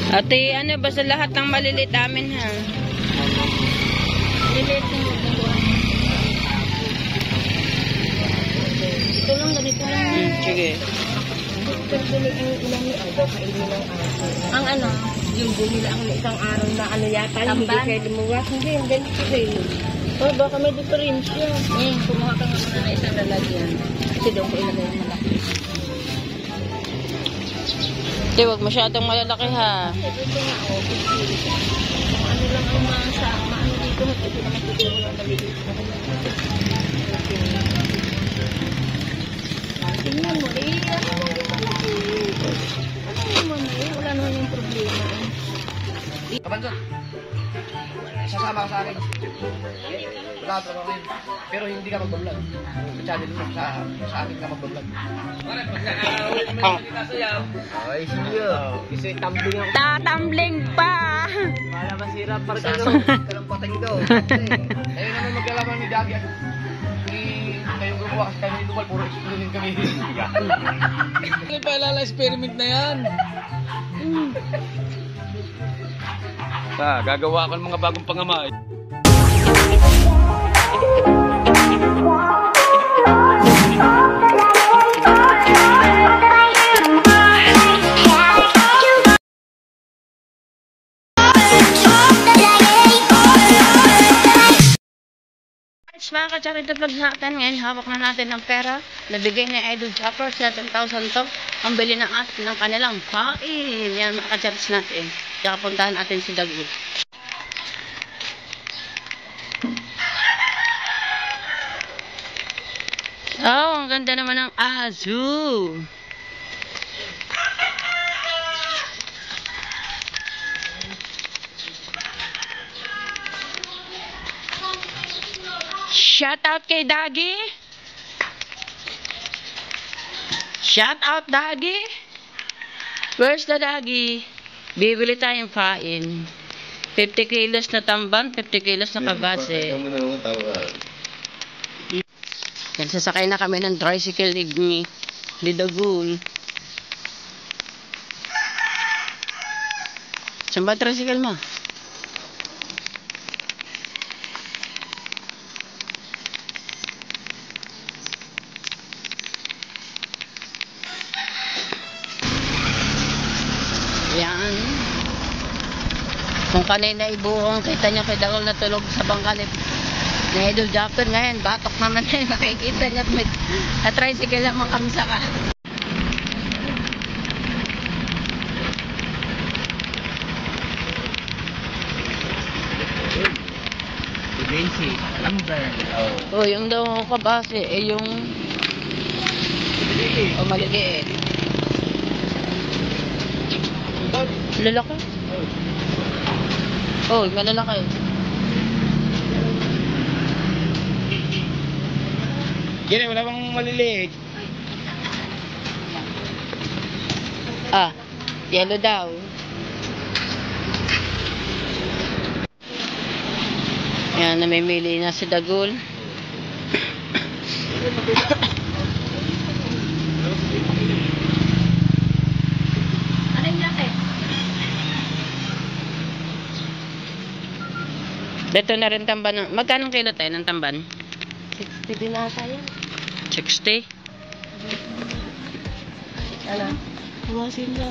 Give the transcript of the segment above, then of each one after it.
Ate, ano ba sa lahat ng maliliit amin ha? Maliliit yung magagawa. Ito lang, ganito lang. Sige. Ang ano? Yung bumili ako ng isang araw na ano yata, hindi kayo lumuwas. Hindi, yung ganito kayo. Oh, baka may diferensya. Kumuha ka nga muna na isang lalagyan. Kasi doon ko ilagay yung malaki. Ate, huwag masyadong malalaki ha. Ito nga, oh. Ano lang ang maano dito. Ito naman dito lang maliliit. Tingnan mo, wala naman yung problema. Kabanson, sasama ka sa akin. Wala ka rin. Pero hindi ka mag-vlog. Sa channel mo, sa akin ka mag-vlog. Ay, siya. Kasi tumbling ako. Tatambling pa! Wala masira pa rin ano. Karang patay daw. Ayun naman maglalaman ni Dagi. Kayong grupo kasi kami dito, puro exploring kami. Hindi pa ilala experiment na yan. Gagawa ko ng mga bagong pangamay. Mga ka-charity vlog natin, ngayon hawak na natin ng pera. Nabigay ni Idol Japper, 7,000 to. Ang bili ng atin ng kanilang kain. Yan mga ka-charity natin. Kaya puntahan natin si Dagul. Oh, ang ganda naman ng aso. Shout out kay Dagi. Shout out Dagi. Where's the Dagi? Bibili tayong pain. 50 kilos na tamban, 50 kilos na kabase. Yan, sasakay na kami ng tricycle ni Dagul. Saan ba tricycle mo? Yan. Kung kanina ibuhong kita nyo kay Dagul na tulog sa bangka ni Idol Japper, ngayon batok naman na yun. Makikita nyo at may tricycle naman kami saka. Oh, yung daw kabase eh yung maliit. Lalaki? Oh, malalaki. Yan, wala bang maliliit. Ah, yellow daw. Yan, namimili na si Dagul. Ano yung laki? Dito na rin tamban. Magkano kilo tayo ng tamban? 60 din nasa yan. 60? Ano? Kabasi na.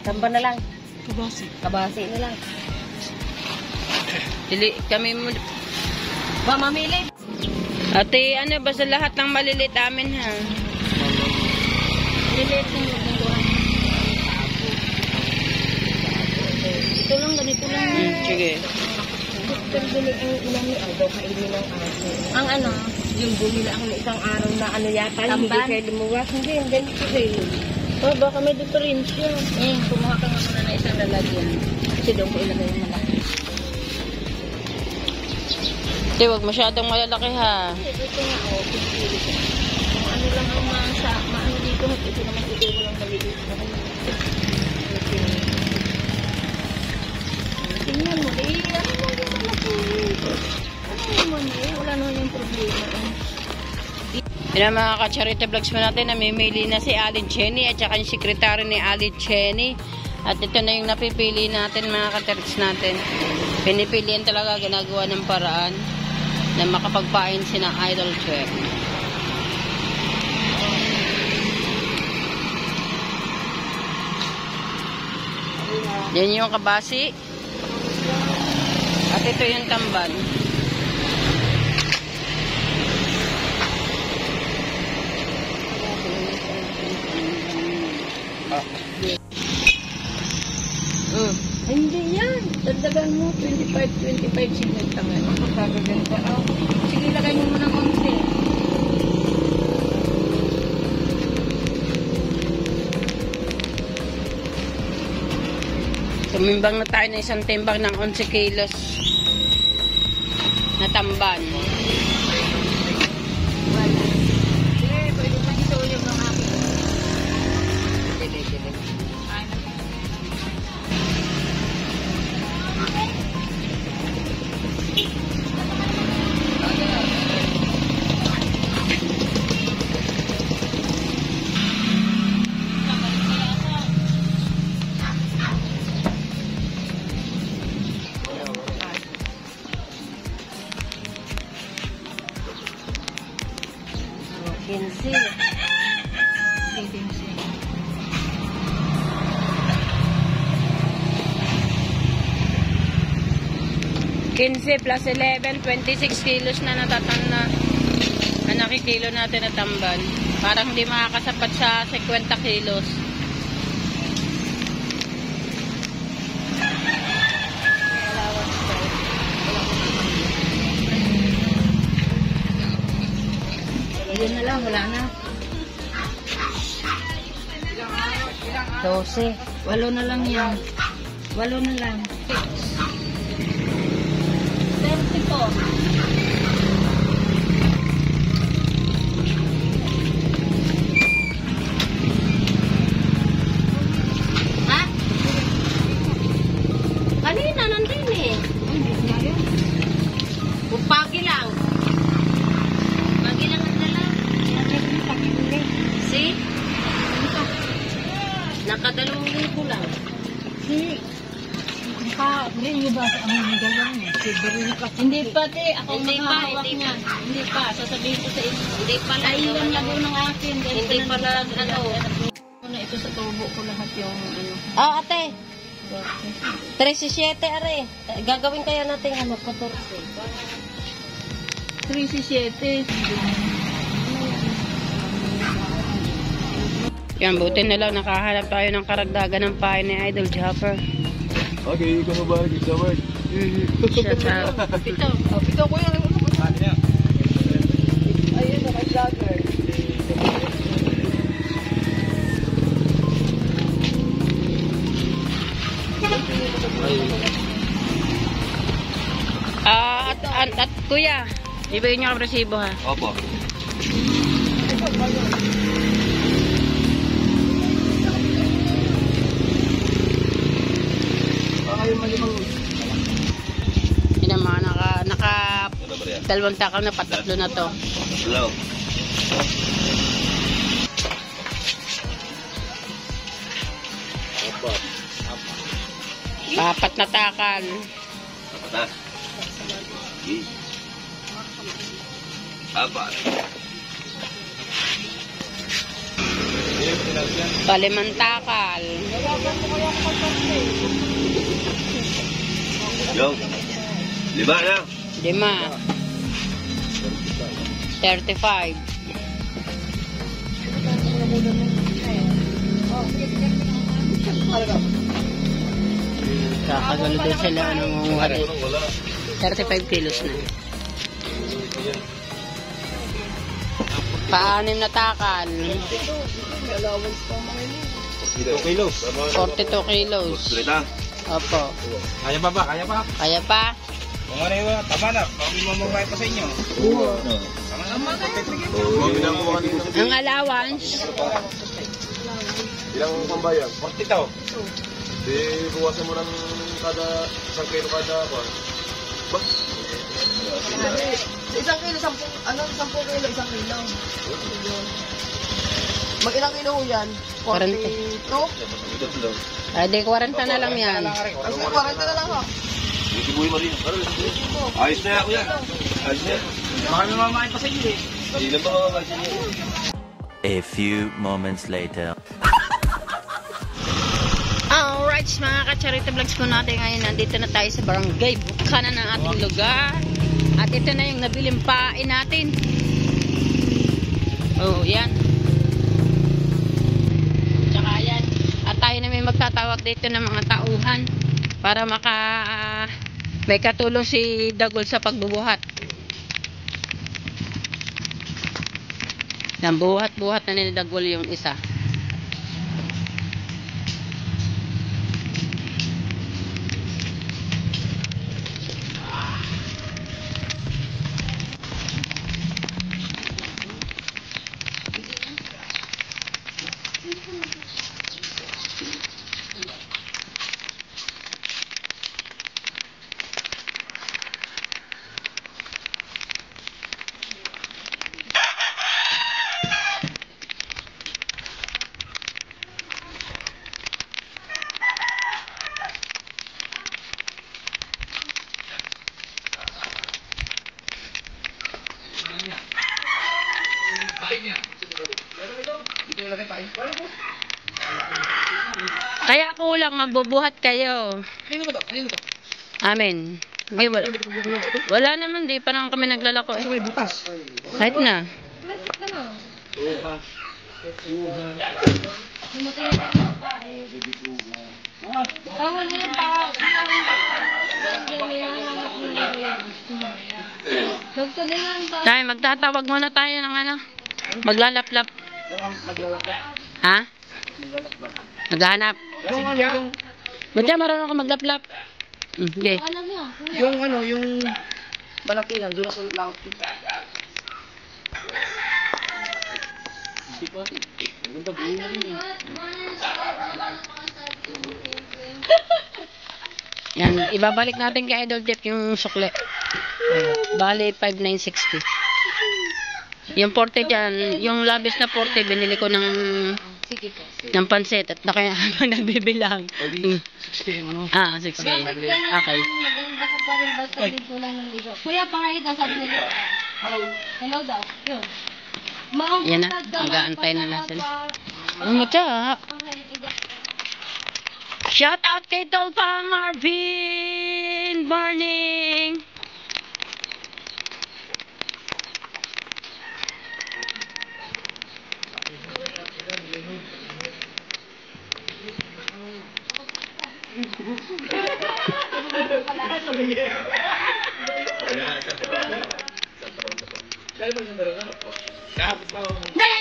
Tamba na lang. Kabasi. Kabasi na lang. Dili, kami mo. Ba, mamili? Ate, ano ba sa lahat ng maliliit amin ha? Maliliit yung magagawa. Ito lang, ganito lang. Sige. Pero bumili ang ilang ni Aldo, kainin ng aso. Ang ano? Yung bumili ako ng isang araw na ano yata, hindi kayo lumuwas. Hindi, yung ganito kayo. Oh, baka may diferensya. Kumuha ka nga muna na isang lalagyan. Kasi doon ko ilagay yung malaki. Ate, huwag masyadong malalaki ha. Ito nga, oh, ano lang ang maano dito. Ito naman dito lang maliliit. Tingnan mo, ano mo yung malaki? Ano mo wala naman yung problema. Yan ang mga ka-charity vlogs mo natin. Namimili na si Alid Cheney at saka yung sekretary ni Alid Cheney. At ito na yung napipili natin mga katerks natin. Pinipilian talaga, ginagawa ng paraan na makapagpain si ng Idol Chef. Yan yung kabasi. At ito yung tamban. Ay, hindi yan. Dagdagan mo, 25 signet naman. Magkagagan ka. Sige, lagay mo muna konti. Tumimbang na tayo ng isang timbang ng 11 kilos na tamban. Sige, pwede pa dito yung mga akin. Sige. Kinsi. 15 plus 11, 26 kilos na natatanda na nakikilo natin na tamban. Parang hindi makakasapat sa 50 kilos. Yun na lang, wala na. 12. 8 na lang yan. 8 na lang. 30 po. Ha? Kanina, nandun eh. Pagi lang. Pagi lang ang dala. See? Nakadalawang libo lang. See? Hindi ba ang galang niya? Hindi pa, te. Ako Hindi pa, makahawak hindi niya. pa. Hindi pa. Sasabihin ko sa inyo. Hindi pa lang. Ay, yung labo ng akin. Hindi pa lang, ano. Muna ito sa tubo ko lahat yung ano. Oh, ate. 37 are. Gagawin kaya natin ano, 14. 3-7. Yan, buti na lang nakahanap tayo ng karagdagan ng pain ni Idol Chopper. Okay, ikaw na ba? Ikaw ba? Shout out. Pito. Pito ko yung ayun na kay vlogger. At kuya, ibigay niyo ang resibo ha. Opo. Yun ang mga naka dalawang takaw na patatlo na to. Hello. Papat na takal. Apat. Apat. Palimang takal. Yo. 5 na. 5. 35. Kakagalo din sila nangunguha rin. 35 kilos na. Paanim na takal. 2 kilos. 42 kilos. Salita. Opo. Kaya pa ba? Kaya pa? Kaya pa? Kung ano yun, tama na. Kami mamamay pa sa inyo. Ang allowance, Ilang sambayan? 40 to. Di buwasan mo ng kada 1 kilo kada kwan. Ba? 1 kilo, 10 kilo, 1 kilo. Mag-ilang kilo ho yan? 42? Ay, di 40 na lang yan. Kasi 40 na lang ho. Sibuhin mo rin. Ayos na ako yan. Ayos na. Baka may mamain pa sa inyo eh. Hindi na ba mamamain sa inyo? A few moments later. Alright, mga ka-charity vlogs po natin ngayon. Nandito na tayo sa barangay Bukana ng ating lugar. At ito na yung nabiling pain natin. Oh, yan. Tsaka yan. At tayo na may magtatawag dito ng mga tauhan para may katulong si Dagol sa pagbubuhat. Yan, buhat-buhat na ni Dagol yung isa. Kaya kulang, magbubuhat kayo. Amen. Ay, wala naman, di pa naman kami naglalako eh. Kahit na. Tayo, magtatawag muna tayo ng ano. Maglalaplap. Ha? Maghanap. Ba't yan marunong ka maglaplap? Okay. Yung ano, yung malaki lang, doon sa laot. Yan, ibabalik natin kay Idol Jeff yung sukle. Bali, 5,960. Yung 40 dyan, yung labis na 40, binili ko ng pansit at na kaya nagbibilang. 60 ano? Ah, 6K. Okay. Maganda ko pa rin basta dito lang ng ligo. Kuya, pangahit ang sabi nila. Hello daw. Yun. Yan na, mag-aantay na lang sila. Ano siya? Shout out kay Tolpa Marvin! Morning!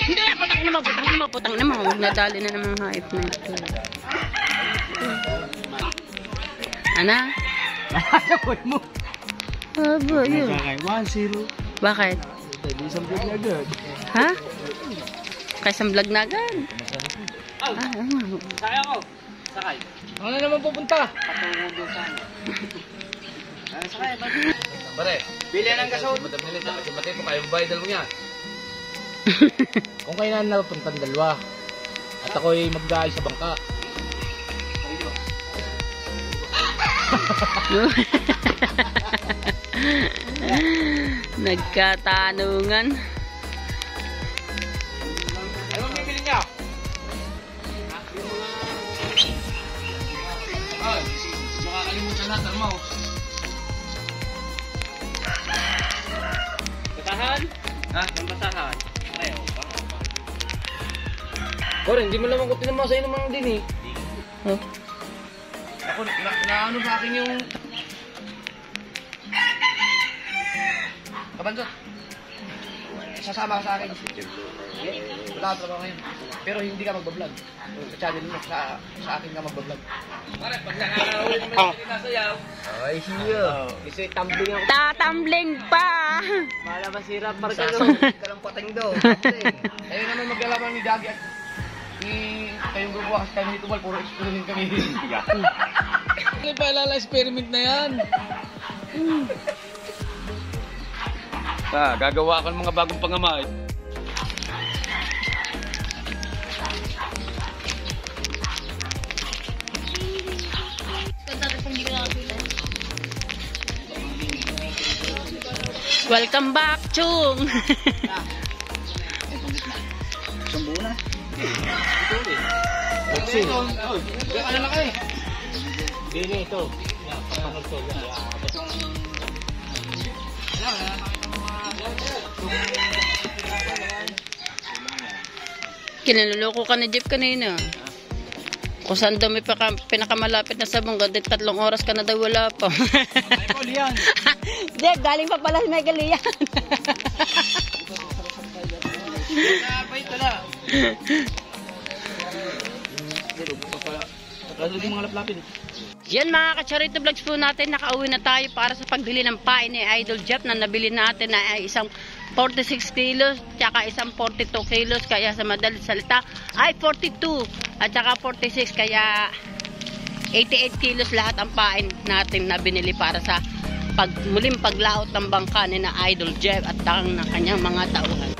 Hindi, putang naman. Nadali na namang hype na ito. Ana? Nakakapot mo. Aba, yun. 1-0. Bakit? Isang vlog na agad. Ha? Kaisang vlog na agad. Ano? Sakay ako. Sakay. Ano naman pupunta? Patungo doon sa ano. Sakay, pare, bili ng gasol. Madamili sa kasi pati po kayo bayad mo yan. Kung kayo na napuntan dalawa at ako'y mag-gaay sa bangka. Nagkatanungan. Ano ang bibili niya? Ay, makakalimutan na, thermos. Basahan? Ha? Ang basahan? Ayaw. Kore, hindi mo naman ko tinamasa yun naman din eh. Oh. Ako, na ano sa akin yung... Kabansot. Sasama ka sa akin. Wala ka trabaho ngayon. Pero hindi ka magbablog. Sa channel mo, sa akin ka magbablog. Pare, pag nakakawin mo na hindi nasayaw. Ay, siya. Kasi tumbling ako. Tatambling pa! Mala masira, parang ka lang pating daw. Ayun naman maglalaman ni Dagi at ni kayong grupo kasi kami nito, puro experiment kami. Ano pa ilala experiment na yan? Gagawa ka ng mga bagong pangamay. Welcome back, Chung! Isang buo na. Ito ulit. Ito. Ano na kayo? Bini ito. Papanod to. Kinaluloko ka ni Jeff kanina. Kung saan daw may pinakamalapit na sabong, gandit 3 oras ka na daw wala pa. Michael yan. Jeff, galing pa pala si Michael yan. Ito na. Kasunod yung mga laplapin. Yan mga ka-Charito Vlogs po natin, nakauwi na tayo para sa pagbili ng pain ni Idol Jeff na nabili natin na ay isang 46 kilos, tsaka isang 42 kilos, kaya sa madalit salita ay 42 at tsaka 46, kaya 88 kilos lahat ang pain natin na binili para sa muling paglaot ng bangka ni na Idol Jeff at ng kanyang mga tauhan.